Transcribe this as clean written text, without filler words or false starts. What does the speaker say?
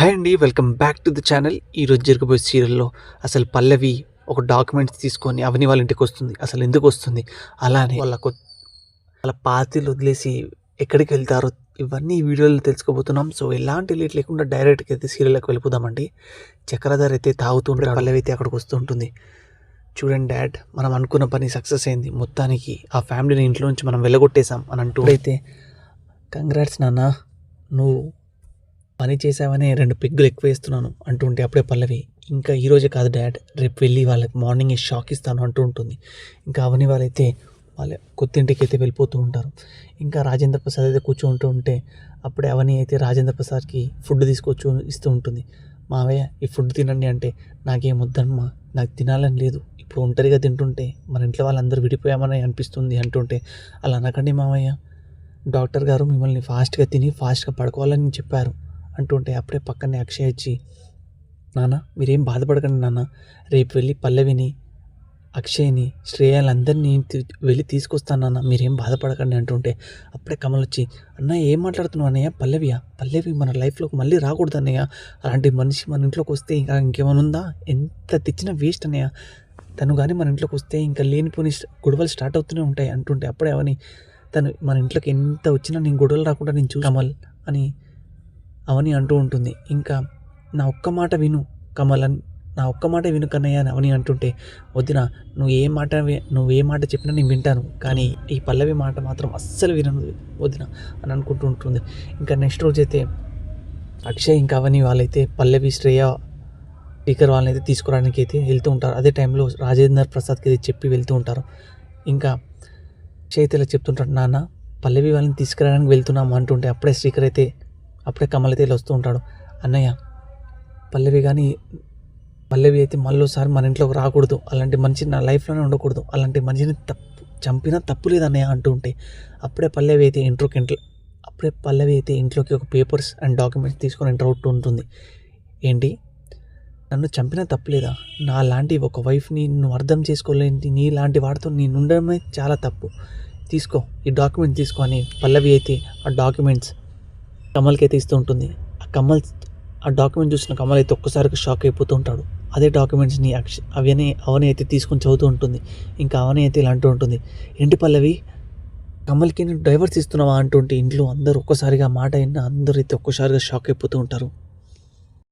Hi అండి, welcome back to the channel. ఈరోజు జరగబోయే సీరియల్లో అసలు పల్లవి ఒక డాక్యుమెంట్స్ తీసుకొని అవని వాళ్ళ ఇంటికి వస్తుంది. అసలు ఎందుకు వస్తుంది, అలానే వాళ్ళ పార్టీలు వదిలేసి ఎక్కడికి వెళ్తారో ఇవన్నీ ఈ వీడియోలో తెలుసుకోబోతున్నాం. సో ఎలాంటి లేట్ లేకుండా డైరెక్ట్గా అయితే సీరియల్లోకి వెళ్ళిపోదామండి. చక్రధర్ అయితే తాగుతుంటాడు, పల్లవి అయితే అక్కడికి వస్తూ ఉంటుంది. చూడండి డాడ్, మనం అనుకున్న పని సక్సెస్ అయింది. మొత్తానికి ఆ ఫ్యామిలీని ఇంట్లో నుంచి మనం వెళ్ళగొట్టేశాం అని అంటూ అయితే, కంగ్రాట్స్ నాన్న, నువ్వు పని చేసావని 2 పెగ్గులు ఎక్కువ వేస్తున్నాను అంటుంటే అప్పుడే పల్లవి, ఇంకా ఈరోజే కాదు డాడ్, రేపు వెళ్ళి వాళ్ళకి మార్నింగ్ షాక్ ఇస్తాను అంటూ ఉంటుంది. ఇంకా అవని వాళ్ళైతే వాళ్ళ కొత్తింటికి అయితే వెళ్ళిపోతూ ఉంటారు. ఇంకా రాజేంద్ర ప్రసాద్ అయితే కూర్చుంటూ ఉంటే అప్పుడే అవని అయితే రాజేంద్ర ప్రసాద్కి ఫుడ్ తీసుకొచ్చి ఇస్తూ ఉంటుంది. మావయ్య ఈ ఫుడ్ తినండి అంటే, నాకేం వద్దమ్మా, నాకు తినాలని లేదు, ఇప్పుడు ఒంటరిగా తింటుంటే మన ఇంట్లో వాళ్ళందరూ విడిపోయామని అనిపిస్తుంది అంటుంటే, అలా అనకండి మావయ్య, డాక్టర్ గారు మిమ్మల్ని ఫాస్ట్గా తిని ఫాస్ట్గా పడుకోవాలని చెప్పారు అంటుంటే అప్పుడే పక్కనే అక్షయ్ వచ్చి, నాన్న మీరేం బాధపడకండి నాన్న, రేపు వెళ్ళి పల్లవిని, అక్షయ్ని, శ్రేయాలందరినీ వెళ్ళి తీసుకొస్తాను నాన్న, మీరేం బాధపడకండి అంటుంటే అప్పుడే కమల్ వచ్చి, అన్న ఏం మాట్లాడుతున్నావు అన్నయ్య, పల్లవి మన లైఫ్లోకి మళ్ళీ రాకూడదు అన్నయ్య, అలాంటి మనిషి మన ఇంట్లోకి వస్తే ఇంకా ఇంకేమైనా ఉందా, ఎంత తెచ్చినా వేస్ట్ అన్నయ్య, తను కానీ మన ఇంట్లోకి వస్తే ఇంకా లేనిపోని గొడవలు స్టార్ట్ అవుతూనే ఉంటాయి అంటుంటే అప్పుడే అవని, తను మన ఇంట్లోకి ఎంత వచ్చినా నేను గొడవలు రాకుండా నేను కమల్ అని అవని అంటూ ఉంటుంది. ఇంకా నా ఒక్క మాట విను కమల్ అని, నా ఒక్క మాట విను కన్నయ్య అని అవని అంటుంటే, వదిన నువ్వు ఏ మాట చెప్పినా నేను వింటాను, కానీ ఈ పల్లవి మాట మాత్రం అస్సలు వినను వదిన అని అనుకుంటూ ఉంటుంది. ఇంకా నెక్స్ట్ రోజు అయితే అక్షయ్ ఇంకా అవని వాళ్ళైతే పల్లవి, శ్రేయ, స్పీకర్ వాళ్ళని తీసుకురావడానికి అయితే వెళ్తూ ఉంటారు. అదే టైంలో రాజేంద్ర ప్రసాద్కి అయితే చెప్పి వెళ్తూ ఉంటారు. ఇంకా అక్షయ్ అయితే ఇలా చెప్తుంటాడు, నాన్న పల్లవి వాళ్ళని తీసుకురావడానికి వెళ్తున్నాము అంటుంటే అప్పుడే కమల్ అయితే వస్తూ ఉంటాడు. అన్నయ్య పల్లవి అయితే మళ్ళీసారి మన ఇంట్లోకి రాకూడదు, అలాంటి మనిషి నా లైఫ్లోనే ఉండకూడదు, అలాంటి మనిషిని చంపినా తప్పు లేదన్నయ్య అంటూ ఉంటే అప్పుడే పల్లవి అయితే ఇంట్లోకి ఒక పేపర్స్ అండ్ డాక్యుమెంట్స్ తీసుకొని ఎంటర్ అవుతూ ఉంటుంది. ఏంటి, నన్ను చంపినా తప్పులేదా, నా లాంటి ఒక వైఫ్ని నువ్వు అర్థం చేసుకోలేని నీ లాంటి వాడితో నేను ఉండడమే చాలా తప్పు, తీసుకో ఈ డాక్యుమెంట్ తీసుకో అని పల్లవి అయితే ఆ డాక్యుమెంట్స్ కమల్కి అయితే ఇస్తూ ఉంటుంది. ఆ డాక్యుమెంట్ చూసిన కమల్ అయితే ఒక్కసారిగా షాక్ అయిపోతూ ఉంటాడు. అదే డాక్యుమెంట్స్ని అవని అయితే తీసుకొని చదువుతూ ఉంటుంది. ఇంకా అవని అయితే ఇలా అంటూ ఉంటుంది, ఏంటి పల్లవి, కమల్కి నేను డైవర్స్ ఇస్తున్నావా అంటుంటే ఇంట్లో అందరూ ఒక్కసారిగా మాట అయినా అందరూ అయితే ఒక్కసారిగా షాక్ అయిపోతూ ఉంటారు.